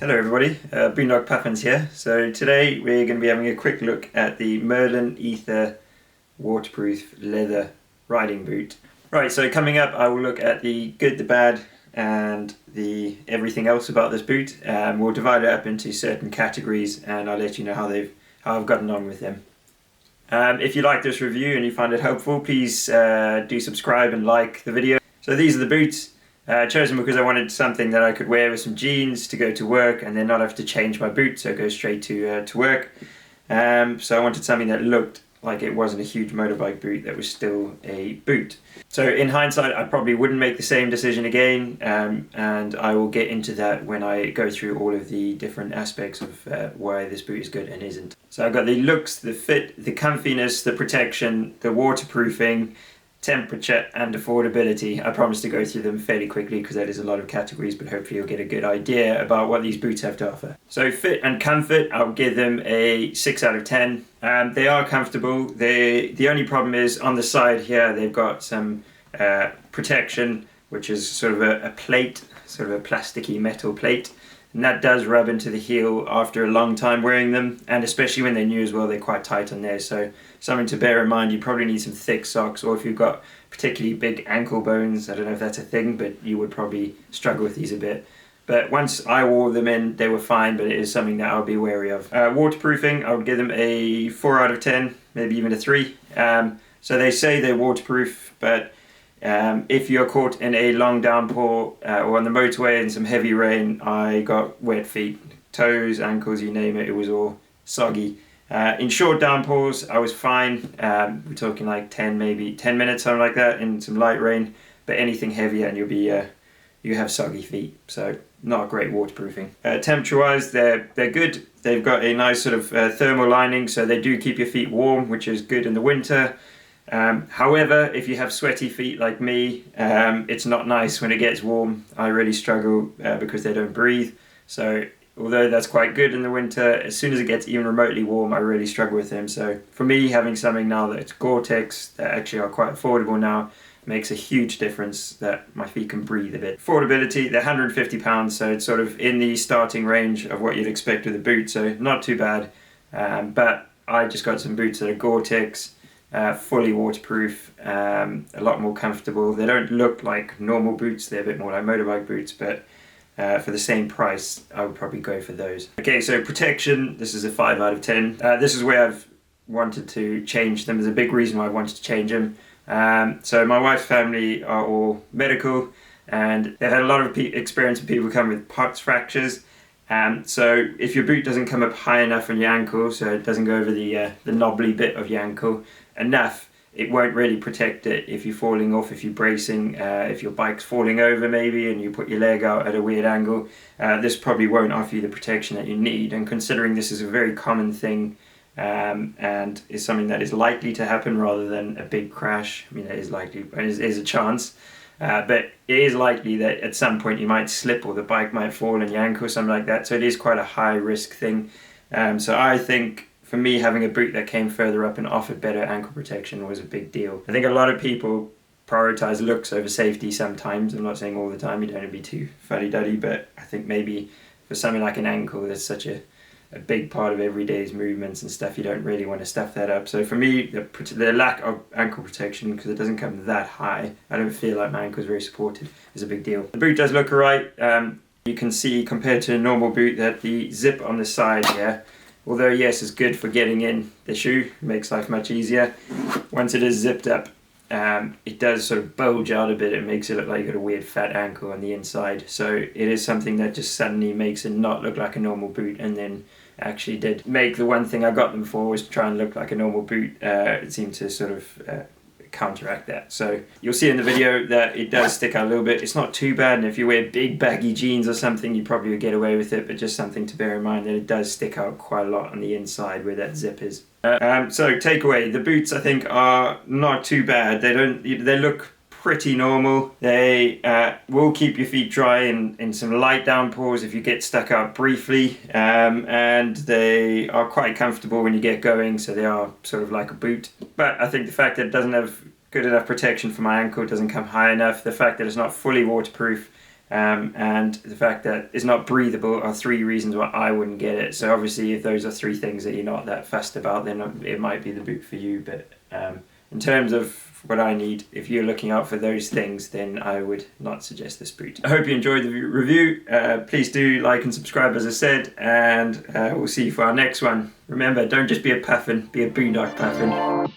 Hello everybody, Boondock Puffins here. So today we're going to be having a quick look at the Merlin Ether waterproof leather riding boot. Right, so coming up I will look at the good, the bad and the everything else about this boot. We'll divide it up into certain categories and I'll let you know how I've gotten on with them. If you like this review and you find it helpful, please do subscribe and like the video. So these are the boots. Chosen because I wanted something that I could wear with some jeans to go to work and then not have to change my boot, so go straight to work. So I wanted something that looked like it wasn't a huge motorbike boot, that was still a boot. So in hindsight I probably wouldn't make the same decision again, and I will get into that when I go through all of the different aspects of why this boot is good and isn't. So I've got the looks, the fit, the comfiness, the protection, the waterproofing, temperature and affordability. I promise to go through them fairly quickly because that is a lot of categories, but hopefully you'll get a good idea about what these boots have to offer. So fit and comfort, I'll give them a 6 out of 10. They are comfortable. The only problem is on the side here they've got some protection, which is sort of a plate, sort of a plasticky metal plate, and that does rub into the heel after a long time wearing them, and especially when they're new as well, they're quite tight on there. So something to bear in mind, you probably need some thick socks, or if you've got particularly big ankle bones, I don't know if that's a thing, but you would probably struggle with these a bit. But once I wore them in, they were fine, but it is something that I'll be wary of. Waterproofing, I would give them a 4 out of 10, maybe even a 3. So they say they're waterproof, but if you're caught in a long downpour or on the motorway in some heavy rain, I got wet feet, toes, ankles, you name it, it was all soggy. In short downpours, I was fine. We're talking like 10 minutes, something like that, in some light rain. But anything heavier and you have soggy feet, so not great waterproofing. Temperature-wise, they're good. They've got a nice sort of thermal lining, so they do keep your feet warm, which is good in the winter. However, if you have sweaty feet like me, it's not nice when it gets warm. I really struggle because they don't breathe. So although that's quite good in the winter, as soon as it gets even remotely warm, I really struggle with them. So for me, having something now that's Gore-Tex, that actually are quite affordable now, makes a huge difference that my feet can breathe a bit. Affordability, they're £150, so it's sort of in the starting range of what you'd expect with a boot, so not too bad. But I just got some boots that are Gore-Tex, fully waterproof, a lot more comfortable. They don't look like normal boots, they're a bit more like motorbike boots, but for the same price I would probably go for those. Okay, so protection, this is a 5 out of 10. This is where I've wanted to change them. There's a big reason why I wanted to change them. So my wife's family are all medical and they've had a lot of experience with people coming with parts fractures. So if your boot doesn't come up high enough on your ankle, so it doesn't go over the knobbly bit of your ankle enough, it won't really protect it if you're falling off, if you're bracing, if your bike's falling over maybe and you put your leg out at a weird angle. This probably won't offer you the protection that you need, and considering this is a very common thing and is something that is likely to happen rather than a big crash. I mean, it is likely, it is a chance. But it is likely that at some point you might slip or the bike might fall on your ankle or something like that, so it is quite a high risk thing. So I think for me, having a boot that came further up and offered better ankle protection was a big deal. I think a lot of people prioritize looks over safety sometimes. I'm not saying all the time, you don't want to be too fuddy-duddy, but I think maybe for something like an ankle, that's such a big part of everyday's movements and stuff, you don't really want to stuff that up. So for me, the lack of ankle protection, because it doesn't come that high, I don't feel like my ankle is very supportive, is a big deal. The boot does look alright. You can see compared to a normal boot that the zip on the side here, although yes, it's good for getting in the shoe, makes life much easier. Once it is zipped up, it does sort of bulge out a bit. It makes it look like you've got a weird fat ankle on the inside. So it is something that just suddenly makes it not look like a normal boot, and then actually did make the one thing I got them for was try and look like a normal boot. It seemed to sort of counteract that. So you'll see in the video that it does stick out a little bit. It's not too bad, and if you wear big baggy jeans or something you probably would get away with it, but just something to bear in mind that it does stick out quite a lot on the inside where that zip is. So takeaway, the boots I think are not too bad. They look pretty normal. They will keep your feet dry in some light downpours if you get stuck out briefly, and they are quite comfortable when you get going, so they are sort of like a boot. But I think the fact that it doesn't have good enough protection for my ankle, it doesn't come high enough, the fact that it's not fully waterproof, and the fact that it's not breathable are 3 reasons why I wouldn't get it. So obviously if those are 3 things that you're not that fussed about, then it might be the boot for you. But in terms of what I need, if you're looking out for those things, then I would not suggest this boot. I hope you enjoyed the review. Please do like and subscribe, as I said, and we'll see you for our next one. Remember, don't just be a puffin, be a boondock puffin.